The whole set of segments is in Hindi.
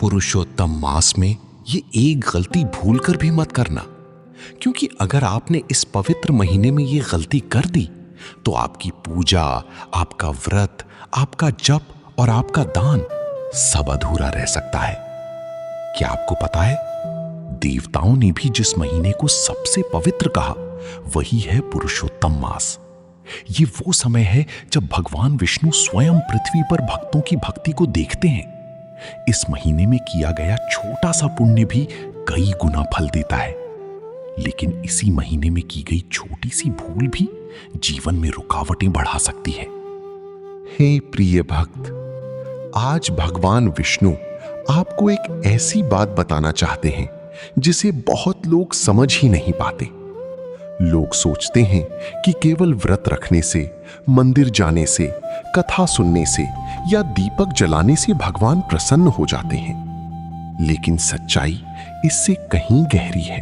पुरुषोत्तम मास में ये एक गलती भूलकर भी मत करना, क्योंकि अगर आपने इस पवित्र महीने में ये गलती कर दी तो आपकी पूजा, आपका व्रत, आपका जप और आपका दान सब अधूरा रह सकता है। क्या आपको पता है, देवताओं ने भी जिस महीने को सबसे पवित्र कहा वही है पुरुषोत्तम मास। ये वो समय है जब भगवान विष्णु स्वयं पृथ्वी पर भक्तों की भक्ति को देखते हैं। इस महीने में किया गया छोटा सा पुण्य भी कई गुना फल देता है, लेकिन इसी महीने में की गई छोटी सी भूल भी जीवन में रुकावटें बढ़ा सकती है। हे प्रिय भक्त, आज भगवान विष्णु आपको एक ऐसी बात बताना चाहते हैं जिसे बहुत लोग समझ ही नहीं पाते। लोग सोचते हैं कि केवल व्रत रखने से, मंदिर जाने से, कथा सुनने से या दीपक जलाने से भगवान प्रसन्न हो जाते हैं, लेकिन सच्चाई इससे कहीं गहरी है।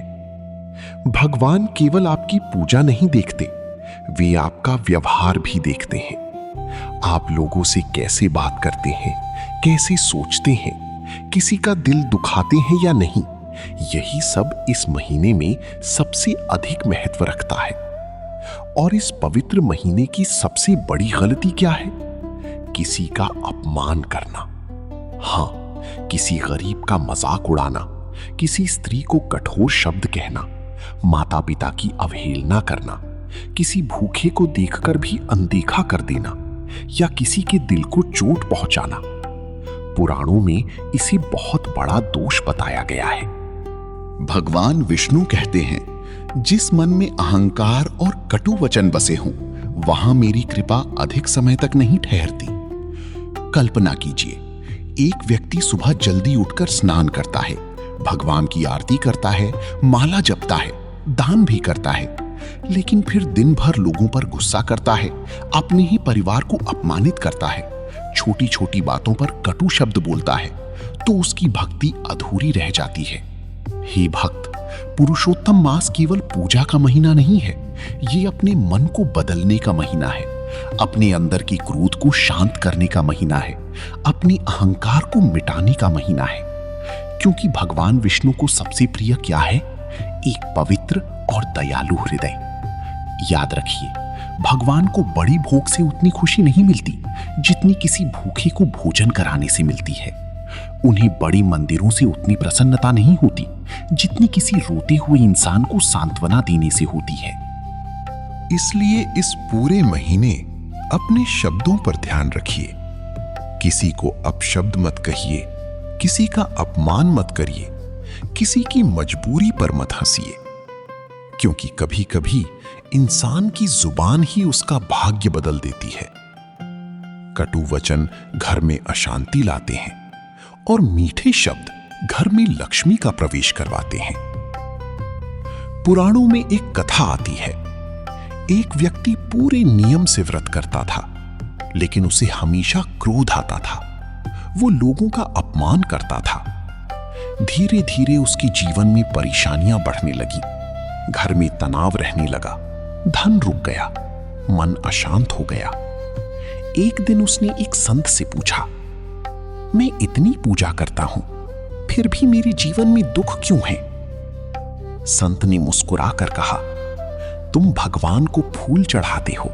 भगवान केवल आपकी पूजा नहीं देखते, वे आपका व्यवहार भी देखते हैं। आप लोगों से कैसे बात करते हैं, कैसे सोचते हैं, किसी का दिल दुखाते हैं या नहीं, यही सब इस महीने में सबसे अधिक महत्व रखता है। और इस पवित्र महीने की सबसे बड़ी गलती क्या है? किसी का अपमान करना। हाँ, किसी गरीब का मजाक उड़ाना, किसी स्त्री को कठोर शब्द कहना, माता पिता की अवहेलना करना, किसी भूखे को देखकर भी अनदेखा कर देना या किसी के दिल को चोट पहुंचाना। पुराणों में इसे बहुत बड़ा दोष बताया गया है। भगवान विष्णु कहते हैं, जिस मन में अहंकार और कटु वचन बसे हों, वहां मेरी कृपा अधिक समय तक नहीं ठहरती। कल्पना कीजिए, एक व्यक्ति सुबह जल्दी उठकर स्नान करता है, भगवान की आरती करता है, माला जपता है, दान भी करता है, लेकिन फिर दिन भर लोगों पर गुस्सा करता है, अपने ही परिवार को अपमानित करता है, छोटी छोटी बातों पर कटु शब्द बोलता है, तो उसकी भक्ति अधूरी रह जाती है। हे भक्त, पुरुषोत्तम मास केवल पूजा का महीना नहीं है, ये अपने मन को बदलने का महीना है, अपने अंदर की क्रोध को शांत करने का महीना है, अपने अहंकार को मिटाने का महीना है। क्योंकि भगवान विष्णु को सबसे प्रिय क्या है? एक पवित्र और दयालु हृदय। याद रखिए, भगवान को बड़ी भोग से उतनी खुशी नहीं मिलती जितनी किसी भूखे को भोजन कराने से मिलती है। उन्हें बड़ी मंदिरों से उतनी प्रसन्नता नहीं होती जितनी किसी रोते हुए इंसान को सांत्वना देने से होती है। इसलिए इस पूरे महीने अपने शब्दों पर ध्यान रखिए। किसी को अपशब्द मत कहिए, किसी का अपमान मत करिए, किसी की मजबूरी पर मत हंसिए, क्योंकि कभी कभी इंसान की जुबान ही उसका भाग्य बदल देती है। कटु वचन घर में अशांति लाते हैं और मीठे शब्द घर में लक्ष्मी का प्रवेश करवाते हैं। पुराणों में एक कथा आती है। एक व्यक्ति पूरे नियम से व्रत करता था, लेकिन उसे हमेशा क्रोध आता था। वो लोगों का अपमान करता था। धीरे धीरे उसके जीवन में परेशानियां बढ़ने लगी, घर में तनाव रहने लगा, धन रुक गया, मन अशांत हो गया। एक दिन उसने एक संत से पूछा, मैं इतनी पूजा करता हूं, फिर भी मेरे जीवन में दुख क्यों है? संत ने मुस्कुराकर कहा, तुम भगवान को फूल चढ़ाते हो,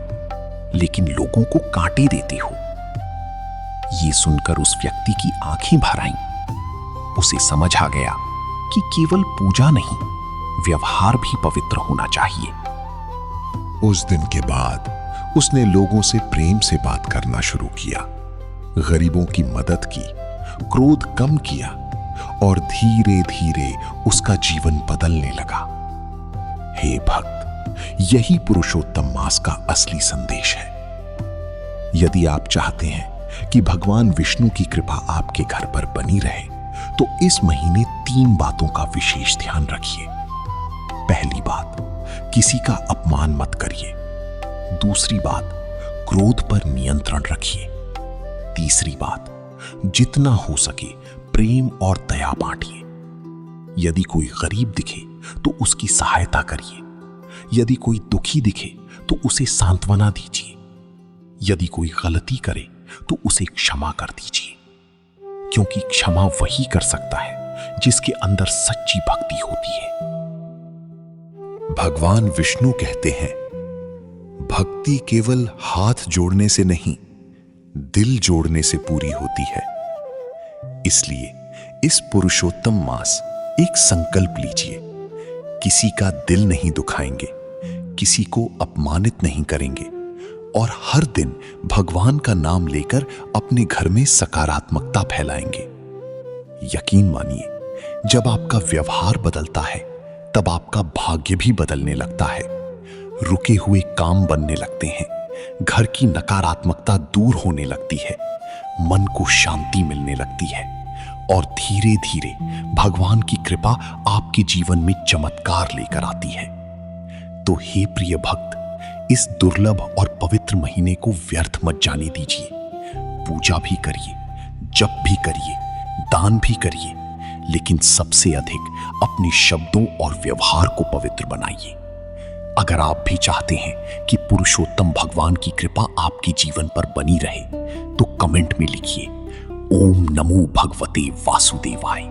लेकिन लोगों को कांटे देते हो। ये सुनकर उस व्यक्ति की आंखें भर आईं। उसे समझ आ गया कि केवल पूजा नहीं, व्यवहार भी पवित्र होना चाहिए। उस दिन के बाद उसने लोगों से प्रेम से बात करना शुरू किया, गरीबों की मदद की, क्रोध कम किया और धीरे धीरे उसका जीवन बदलने लगा। हे भक्त, यही पुरुषोत्तम मास का असली संदेश है। यदि आप चाहते हैं कि भगवान विष्णु की कृपा आपके घर पर बनी रहे, तो इस महीने 3 बातों का विशेष ध्यान रखिए। पहली बात, किसी का अपमान मत करिए। दूसरी बात, क्रोध पर नियंत्रण रखिए। तीसरी बात, जितना हो सके प्रेम और दया बांटिए। यदि कोई गरीब दिखे तो उसकी सहायता करिए। यदि कोई दुखी दिखे तो उसे सांत्वना दीजिए। यदि कोई गलती करे तो उसे क्षमा कर दीजिए। क्योंकि क्षमा वही कर सकता है जिसके अंदर सच्ची भक्ति होती है। भगवान विष्णु कहते हैं, भक्ति केवल हाथ जोड़ने से नहीं, दिल जोड़ने से पूरी होती है। इसलिए इस पुरुषोत्तम मास एक संकल्प लीजिए, किसी का दिल नहीं दुखाएंगे, किसी को अपमानित नहीं करेंगे और हर दिन भगवान का नाम लेकर अपने घर में सकारात्मकता फैलाएंगे। यकीन मानिए, जब आपका व्यवहार बदलता है तब आपका भाग्य भी बदलने लगता है। रुके हुए काम बनने लगते हैं, घर की नकारात्मकता दूर होने लगती है, मन को शांति मिलने लगती है और धीरे धीरे भगवान की कृपा आपके जीवन में चमत्कार लेकर आती है। तो हे प्रिय भक्त, इस दुर्लभ और पवित्र महीने को व्यर्थ मत जाने दीजिए। पूजा भी करिए, जप भी करिए, दान भी करिए, लेकिन सबसे अधिक अपने शब्दों और व्यवहार को पवित्र बनाइए। अगर आप भी चाहते हैं कि पुरुषोत्तम भगवान की कृपा आपके जीवन पर बनी रहे, तो कमेंट में लिखिए, ओम नमो भगवते वासुदेवाय।